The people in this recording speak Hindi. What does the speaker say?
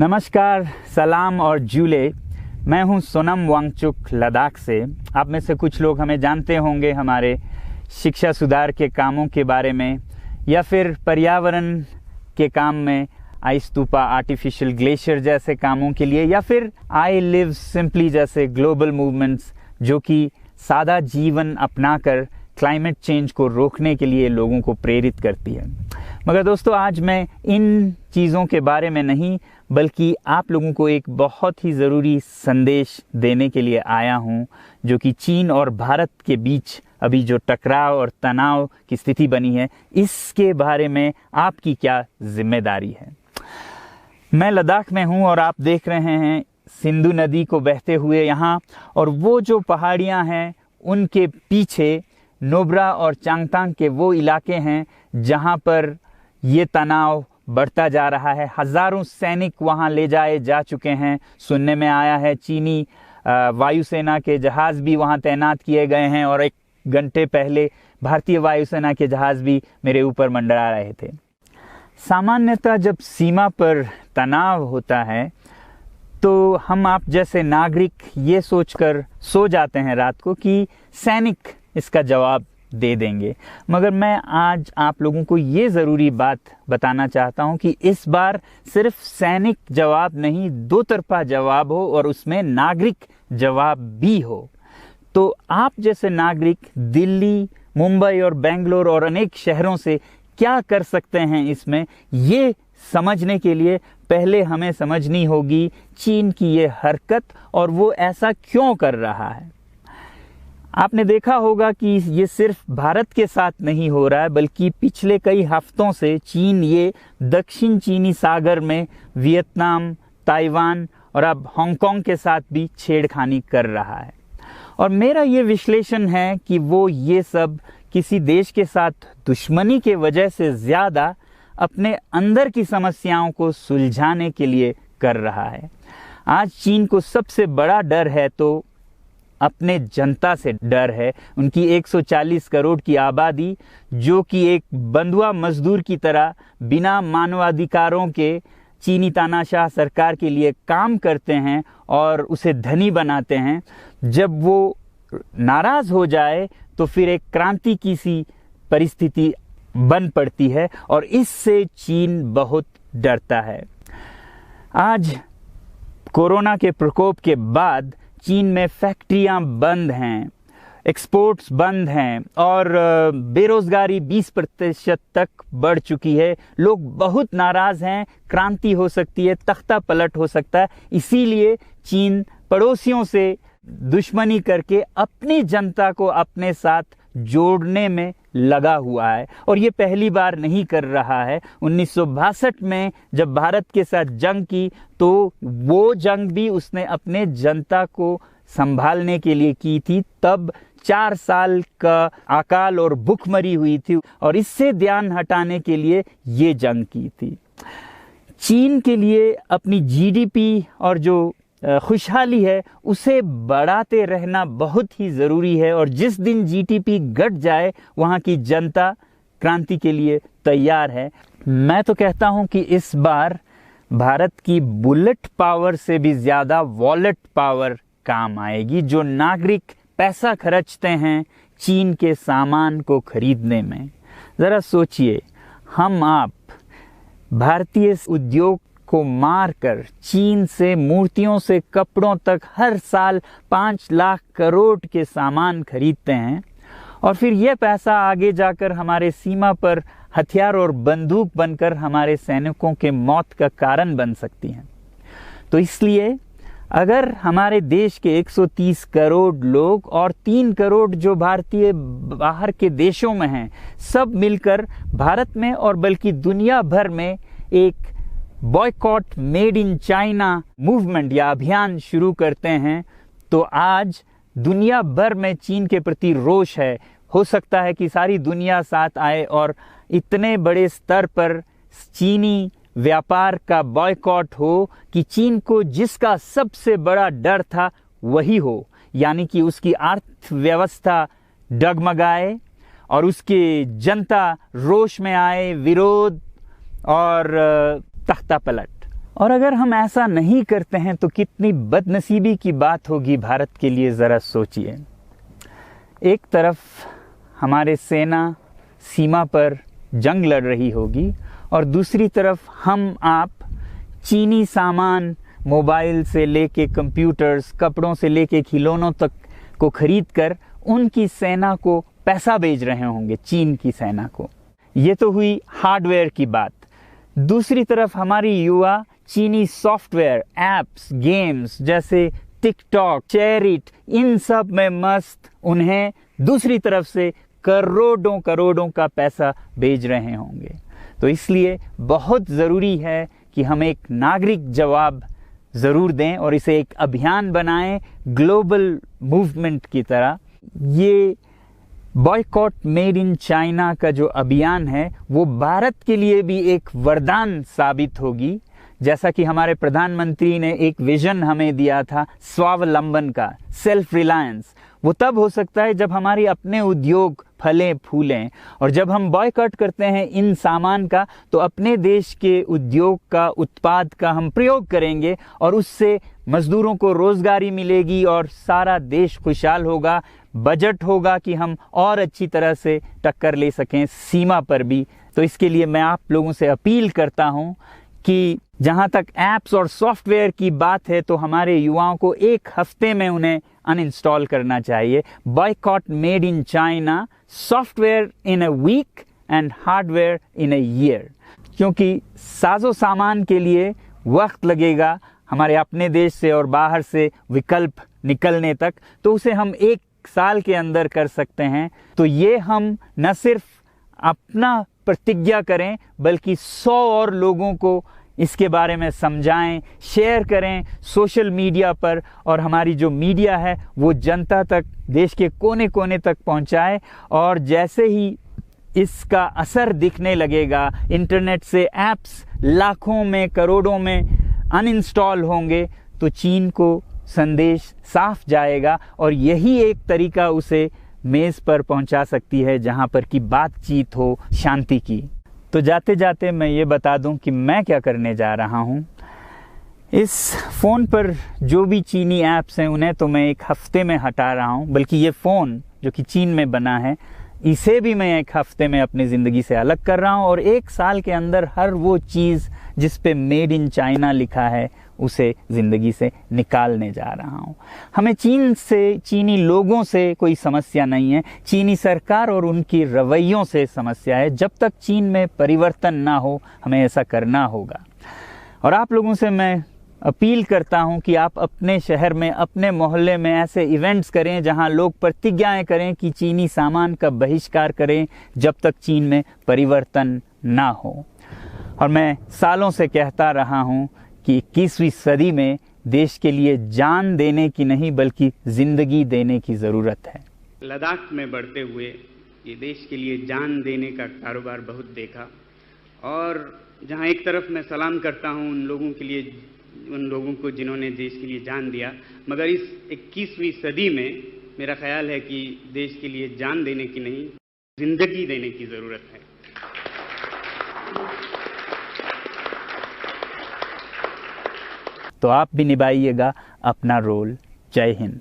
नमस्कार, सलाम और जूले। मैं हूं सोनम वांगचुक लद्दाख से। आप में से कुछ लोग हमें जानते होंगे हमारे शिक्षा सुधार के कामों के बारे में, या फिर पर्यावरण के काम में आइस स्तूपा, आर्टिफिशियल ग्लेशियर जैसे कामों के लिए, या फिर आई लिव सिंपली जैसे ग्लोबल मूवमेंट्स जो कि सादा जीवन अपनाकर क्लाइमेट चेंज को रोकने के लिए लोगों को प्रेरित करती है। मगर दोस्तों, आज मैं इन चीज़ों के बारे में नहीं बल्कि आप लोगों को एक बहुत ही ज़रूरी संदेश देने के लिए आया हूं, जो कि चीन और भारत के बीच अभी जो टकराव और तनाव की स्थिति बनी है, इसके बारे में आपकी क्या जिम्मेदारी है। मैं लद्दाख में हूं और आप देख रहे हैं सिंधु नदी को बहते हुए यहाँ, और वो जो पहाड़ियाँ हैं उनके पीछे नुब्रा और चांगतांग के वो इलाके हैं जहाँ पर ये तनाव बढ़ता जा रहा है। हज़ारों सैनिक वहाँ ले जाए जा चुके हैं। सुनने में आया है चीनी वायुसेना के जहाज़ भी वहाँ तैनात किए गए हैं, और 1 घंटे पहले भारतीय वायुसेना के जहाज़ भी मेरे ऊपर मंडरा रहे थे। सामान्यतः जब सीमा पर तनाव होता है तो हम आप जैसे नागरिक ये सोचकर सो जाते हैं रात को कि सैनिक इसका जवाब दे देंगे। मगर मैं आज आप लोगों को ये ज़रूरी बात बताना चाहता हूँ कि इस बार सिर्फ सैनिक जवाब नहीं, दो तरफा जवाब हो और उसमें नागरिक जवाब भी हो। तो आप जैसे नागरिक दिल्ली, मुंबई और बेंगलोर और अनेक शहरों से क्या कर सकते हैं इसमें, ये समझने के लिए पहले हमें समझनी होगी चीन की ये हरकत और वो ऐसा क्यों कर रहा है। आपने देखा होगा कि ये सिर्फ भारत के साथ नहीं हो रहा है, बल्कि पिछले कई हफ्तों से चीन ये दक्षिण चीनी सागर में वियतनाम, ताइवान और अब हांगकांग के साथ भी छेड़खानी कर रहा है। और मेरा ये विश्लेषण है कि वो ये सब किसी देश के साथ दुश्मनी के वजह से ज़्यादा अपने अंदर की समस्याओं को सुलझाने के लिए कर रहा है। आज चीन को सबसे बड़ा डर है तो अपने जनता से डर है। उनकी 140 करोड़ की आबादी, जो कि एक बंधुआ मजदूर की तरह बिना मानवाधिकारों के चीनी तानाशाह सरकार के लिए काम करते हैं और उसे धनी बनाते हैं। जब वो नाराज हो जाए तो फिर एक क्रांति की सी परिस्थिति बन पड़ती है, और इससे चीन बहुत डरता है। आज कोरोना के प्रकोप के बाद चीन में फैक्ट्रियां बंद हैं, एक्सपोर्ट्स बंद हैं और बेरोजगारी 20% तक बढ़ चुकी है। लोग बहुत नाराज़ हैं, क्रांति हो सकती है, तख्ता पलट हो सकता है। इसीलिए चीन पड़ोसियों से दुश्मनी करके अपनी जनता को अपने साथ जोड़ने में लगा हुआ है, और ये पहली बार नहीं कर रहा है। 1962 में जब भारत के साथ जंग की तो वो जंग भी उसने अपने जनता को संभालने के लिए की थी। तब 4 साल का अकाल और भूखमरी हुई थी, और इससे ध्यान हटाने के लिए ये जंग की थी। चीन के लिए अपनी जीडीपी और जो खुशहाली है उसे बढ़ाते रहना बहुत ही ज़रूरी है, और जिस दिन जीडीपी घट जाए वहाँ की जनता क्रांति के लिए तैयार है। मैं तो कहता हूँ कि इस बार भारत की बुलेट पावर से भी ज़्यादा वॉलेट पावर काम आएगी। जो नागरिक पैसा खर्चते हैं चीन के सामान को खरीदने में, ज़रा सोचिए, हम आप भारतीय उद्योग को मारकर चीन से मूर्तियों से कपड़ों तक हर साल 5 लाख करोड़ के सामान खरीदते हैं, और फिर यह पैसा आगे जाकर हमारे सीमा पर हथियार और बंदूक बनकर हमारे सैनिकों के मौत का कारण बन सकती हैं। तो इसलिए अगर हमारे देश के 130 करोड़ लोग और 3 करोड़ जो भारतीय बाहर के देशों में हैं, सब मिलकर भारत में और बल्कि दुनिया भर में एक boycott made in China movement या अभियान शुरू करते हैं, तो आज दुनिया भर में चीन के प्रति रोष है। हो सकता है कि सारी दुनिया साथ आए और इतने बड़े स्तर पर चीनी व्यापार का बॉयकॉट हो कि चीन को जिसका सबसे बड़ा डर था वही हो, यानी कि उसकी अर्थव्यवस्था डगमगाए और उसकी जनता रोष में आए, विरोध और तख्ता पलट। और अगर हम ऐसा नहीं करते हैं तो कितनी बदनसीबी की बात होगी भारत के लिए, ज़रा सोचिए। एक तरफ हमारे सेना सीमा पर जंग लड़ रही होगी और दूसरी तरफ हम आप चीनी सामान, मोबाइल से लेके कंप्यूटर्स, कपड़ों से लेके खिलौनों तक को खरीद कर उनकी सेना को पैसा भेज रहे होंगे, चीन की सेना को। ये तो हुई हार्डवेयर की बात। दूसरी तरफ हमारी युवा चीनी सॉफ्टवेयर, एप्स, गेम्स जैसे टिकटॉक, शेयरिट, इन सब में मस्त, उन्हें दूसरी तरफ से करोड़ों करोड़ों का पैसा भेज रहे होंगे। तो इसलिए बहुत ज़रूरी है कि हम एक नागरिक जवाब ज़रूर दें और इसे एक अभियान बनाएं, ग्लोबल मूवमेंट की तरह। ये बॉयकॉट मेड इन चाइना का जो अभियान है वो भारत के लिए भी एक वरदान साबित होगी। जैसा कि हमारे प्रधानमंत्री ने एक विजन हमें दिया था स्वावलंबन का, सेल्फ रिलायंस, वो तब हो सकता है जब हमारे अपने उद्योग फलें फूलें। और जब हम बॉयकॉट करते हैं इन सामान का तो अपने देश के उद्योग का, उत्पाद का हम प्रयोग करेंगे और उससे मजदूरों को रोजगारी मिलेगी और सारा देश खुशहाल होगा। बजट होगा कि हम और अच्छी तरह से टक्कर ले सकें सीमा पर भी। तो इसके लिए मैं आप लोगों से अपील करता हूं कि जहां तक ऐप्स और सॉफ्टवेयर की बात है तो हमारे युवाओं को एक हफ्ते में उन्हें अनइंस्टॉल करना चाहिए। Boycott made in China, software in a week and hardware in a year. क्योंकि साजो सामान के लिए वक्त लगेगा हमारे अपने देश से और बाहर से विकल्प निकलने तक, तो उसे हम 1 साल के अंदर कर सकते हैं। तो ये हम न सिर्फ अपना प्रतिज्ञा करें बल्कि 100 और लोगों को इसके बारे में समझाएं, शेयर करें सोशल मीडिया पर, और हमारी जो मीडिया है वो जनता तक, देश के कोने कोने तक पहुंचाए। और जैसे ही इसका असर दिखने लगेगा, इंटरनेट से ऐप्स लाखों में, करोड़ों में अनइंस्टॉल होंगे, तो चीन को संदेश साफ जाएगा और यही एक तरीका उसे मेज़ पर पहुंचा सकती है जहां पर कि बातचीत हो शांति की। तो जाते जाते मैं ये बता दूं कि मैं क्या करने जा रहा हूं। इस फ़ोन पर जो भी चीनी ऐप्स हैं उन्हें तो मैं 1 हफ्ते में हटा रहा हूं, बल्कि ये फ़ोन जो कि चीन में बना है इसे भी मैं 1 हफ्ते में अपनी ज़िंदगी से अलग कर रहा हूं। और 1 साल के अंदर हर वो चीज़ जिस पे मेड इन चाइना लिखा है उसे ज़िंदगी से निकालने जा रहा हूं। हमें चीन से, चीनी लोगों से कोई समस्या नहीं है, चीनी सरकार और उनकी रवैयों से समस्या है। जब तक चीन में परिवर्तन ना हो हमें ऐसा करना होगा। और आप लोगों से मैं अपील करता हूं कि आप अपने शहर में, अपने मोहल्ले में ऐसे इवेंट्स करें जहां लोग प्रतिज्ञाएं करें कि चीनी सामान का बहिष्कार करें जब तक चीन में परिवर्तन ना हो। और मैं सालों से कहता रहा हूं कि 21वीं सदी में देश के लिए जान देने की नहीं बल्कि जिंदगी देने की ज़रूरत है। लद्दाख में बढ़ते हुए ये देश के लिए जान देने का कारोबार बहुत देखा, और जहां एक तरफ मैं सलाम करता हूं उन लोगों के लिए, उन लोगों को जिन्होंने देश के लिए जान दिया, मगर इस 21वीं सदी में मेरा ख्याल है कि देश के लिए जान देने की नहीं, जिंदगी देने की ज़रूरत है। तो आप भी निभाइएगा अपना रोल। जय हिंद।